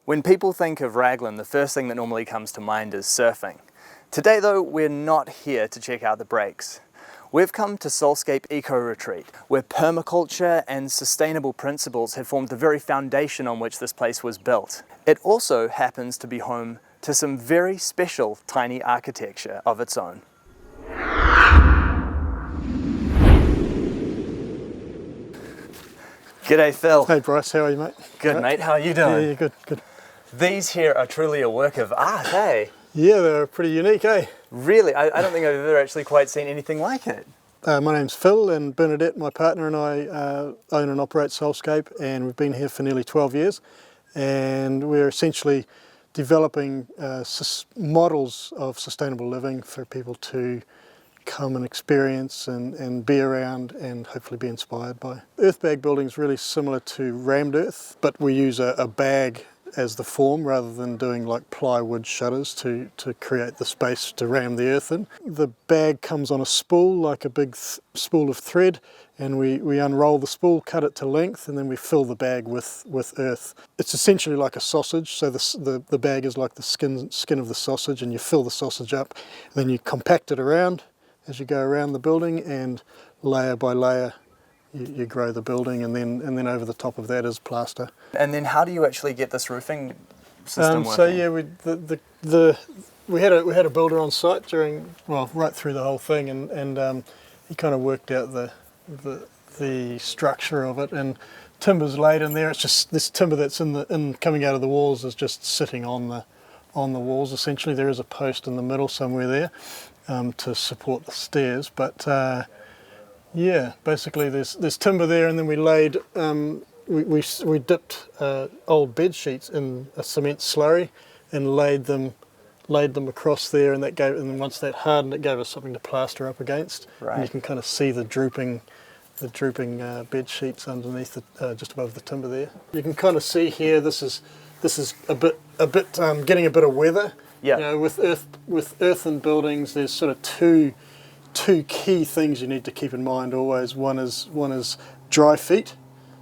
When people think of Raglan, the first thing that normally comes to mind is surfing. Today though, we're not here to check out the breaks. We've come to Solscape Eco Retreat, where permaculture and sustainable principles have formed the very foundation on which this place was built. It also happens to be home to some very special tiny architecture of its own. G'day Phil. Hey Bryce, how are you mate? Good mate, how are you doing? Yeah, good, good. These here are truly a work of art, eh? Yeah, they're pretty unique, eh? Really? I don't think I've ever actually quite seen anything like it. My name's Phil, and Bernadette, my partner, and I own and operate Solscape, and we've been here for nearly 12 years. And we're essentially developing models of sustainable living for people to come and experience and be around and hopefully be inspired by. Earthbag building is really similar to rammed earth, but we use a bag as the form rather than doing like plywood shutters to create the space to ram the earth in. The bag comes on a spool, like a big spool of thread, and we unroll the spool, cut it to length, and then we fill the bag with earth. It's essentially like a sausage, so the bag is like the skin of the sausage, and you fill the sausage up, then you compact it around as you go around the building, and layer by layer you grow the building, and then over the top of that is plaster. And then how do you actually get this roofing system working? So yeah, we had a builder on site during, well, right through the whole thing, and he kind of worked out the structure of it, and timber's laid in there. It's just this timber that's coming out of the walls is just sitting on the walls. Essentially, there is a post in the middle somewhere there to support the stairs, but yeah, basically there's timber there, and then we laid we dipped old bed sheets in a cement slurry and laid them across there, and then once that hardened, it gave us something to plaster up against. Right. And you can kind of see the drooping bed sheets underneath just above the timber there. You can kind of see here this is a bit getting a bit of weather. Yeah. You know, with earthen buildings, there's sort of two key things you need to keep in mind always. One is dry feet,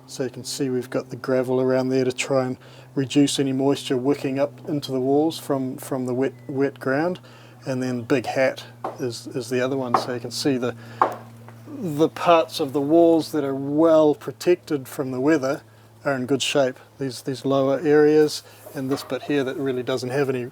so you can see we've got the gravel around there to try and reduce any moisture wicking up into the walls from the wet ground, and then big hat is the other one, so you can see the parts of the walls that are well protected from the weather are in good shape. These lower areas and this bit here that really doesn't have any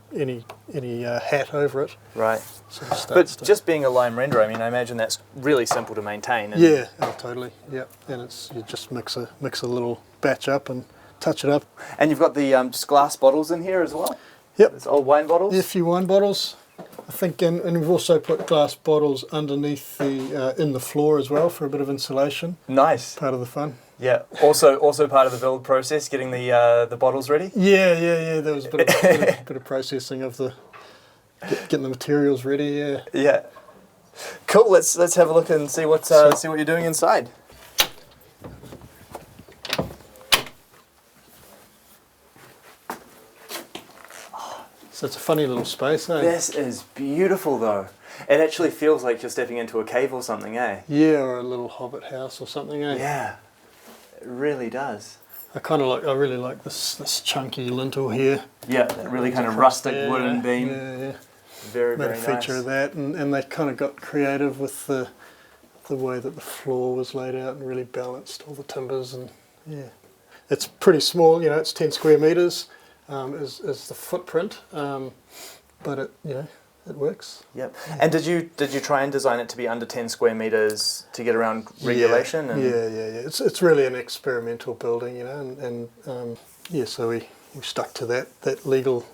hat over it. Right. Sort of but just being a lime render, I mean, I imagine that's really simple to maintain. Yeah, totally. Yeah, and you just mix a little batch up and touch it up. And you've got the just glass bottles in here as well. Yep. It's old wine bottles. Yeah, a few wine bottles, I think, and we've also put glass bottles underneath in the floor as well for a bit of insulation. Nice. Part of the fun. Yeah. Also part of the build process, getting the bottles ready. Yeah. There was a bit of processing of getting the materials ready. Yeah. Yeah. Cool. Let's have a look and see what you're doing inside. So it's a funny little space, eh? This is beautiful though. It actually feels like you're stepping into a cave or something, eh? Yeah, or a little hobbit house or something, eh? Yeah. It really does. I really like this chunky lintel here. Yeah, that really kind of rustic wooden beam. Yeah. Very nice. Made a feature of that, and they kind of got creative with the way that the floor was laid out and really balanced all the timbers, and yeah. It's pretty small, you know, it's 10 square metres is the footprint, but it works. Yep. And did you try and design it to be under 10 square metres to get around regulation? Yeah. It's really an experimental building, you know, and yeah. So we stuck to that legal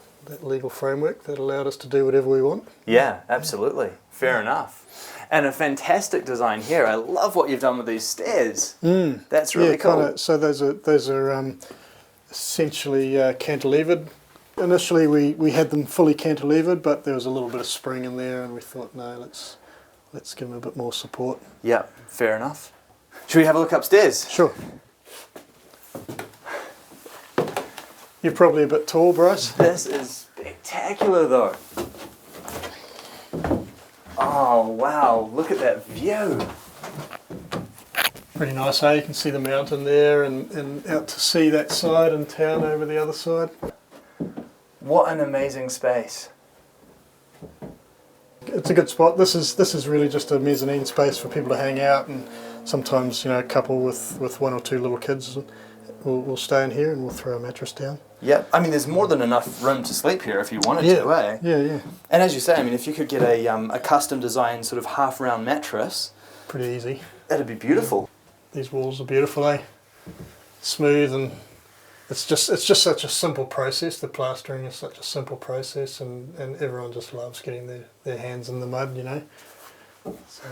framework that allowed us to do whatever we want. Yeah, absolutely. Fair enough. And a fantastic design here. I love what you've done with these stairs. That's really cool. So those are essentially cantilevered. Initially we had them fully cantilevered, but there was a little bit of spring in there, and we thought, no, let's give them a bit more support. Yeah, fair enough. Should we have a look upstairs? Sure. You're probably a bit tall, Bryce. This is spectacular though. Oh wow, look at that view. Pretty nice, eh? You can see the mountain there and out to sea that side and town over the other side. What an amazing space. It's a good spot. This is really just a mezzanine space for people to hang out, and sometimes, you know, a couple with one or two little kids will stay in here and we'll throw a mattress down. Yeah, I mean, there's more than enough room to sleep here if you wanted to, eh? Yeah. And as you say, I mean, if you could get a custom designed sort of half-round mattress, Pretty easy. that'd be beautiful. These walls are beautiful, eh? Smooth, and it's just such a simple process. The plastering is such a simple process, and everyone just loves getting their hands in the mud, you know. So.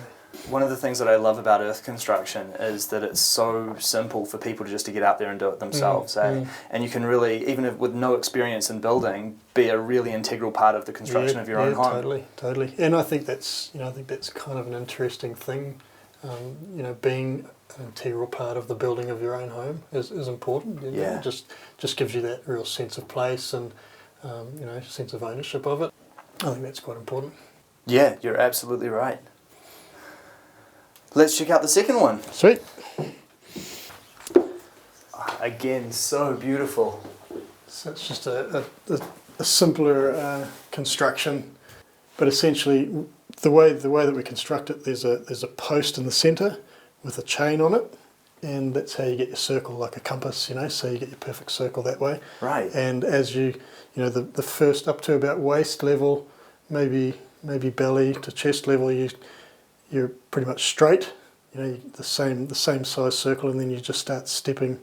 One of the things that I love about earth construction is that it's so simple for people just to get out there and do it themselves, And you can really, even if with no experience in building, be a really integral part of the construction of your own home. Totally. And I think that's kind of an interesting thing. You know, being an integral part of the building of your own home is important. You know? It just gives you that real sense of place and you know, sense of ownership of it. I think that's quite important. Yeah, you're absolutely right. Let's check out the second one. Sweet. Again, so beautiful. So it's just a simpler construction, but essentially the way that we construct it, there's a post in the centre with a chain on it, and that's how you get your circle, like a compass, you know. So you get your perfect circle that way. Right. And as you know, the first up to about waist level, maybe belly to chest level, you're pretty much straight, you know, the same size circle, and then you just start stepping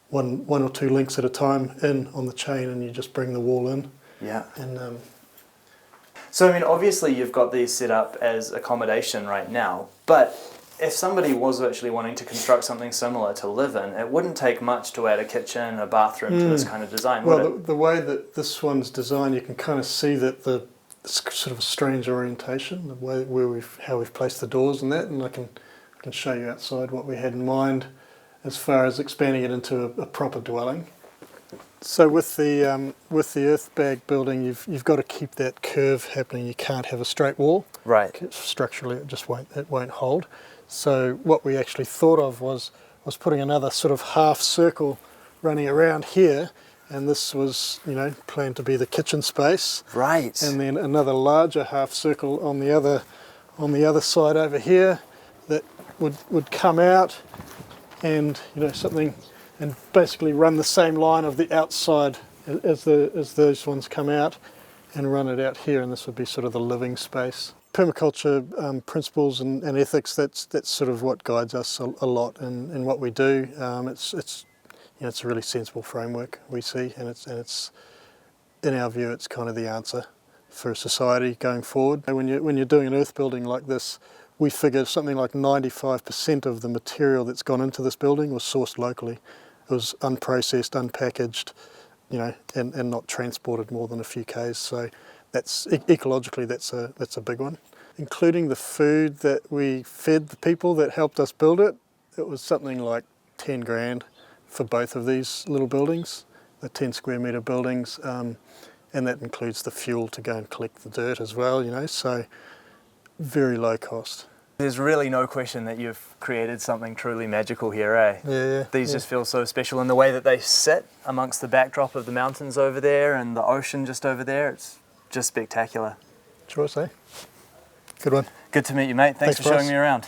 one or two links at a time in on the chain, and you just bring the wall in. Yeah. And so I mean, obviously you've got these set up as accommodation right now, but if somebody was actually wanting to construct something similar to live in, it wouldn't take much to add a kitchen, a bathroom to this kind of design, would it? The way that this one's designed, you can kind of see that it's sort of a strange orientation, the way how we've placed the doors and that, and I can show you outside what we had in mind as far as expanding it into a proper dwelling. So with the Earthbag building, you've got to keep that curve happening. You can't have a straight wall. Right. Structurally, it won't hold. So what we actually thought of was putting another sort of half circle running around here. And this was, you know, planned to be the kitchen space. Right. And then another larger half circle on the other side over here that would come out, and you know, something, and basically run the same line of the outside as those ones come out, and run it out here. And this would be sort of the living space. Permaculture principles and ethics. That's sort of what guides us a lot in what we do. You know, it's a really sensible framework we see, and it's in our view, it's kind of the answer for society going forward. When you're doing an earth building like this, we figure something like 95% of the material that's gone into this building was sourced locally. It was unprocessed, unpackaged, you know, and not transported more than a few k's. So that's ecologically that's a big one. Including the food that we fed the people that helped us build it, it was something like 10 grand. For both of these little buildings, the 10 square metre buildings, and that includes the fuel to go and collect the dirt as well, you know, so very low cost. There's really no question that you've created something truly magical here, eh? Yeah. These just feel so special, and the way that they sit amongst the backdrop of the mountains over there and the ocean just over there, it's just spectacular. Choice, eh? Good one. Good to meet you, mate. Thanks for showing me around.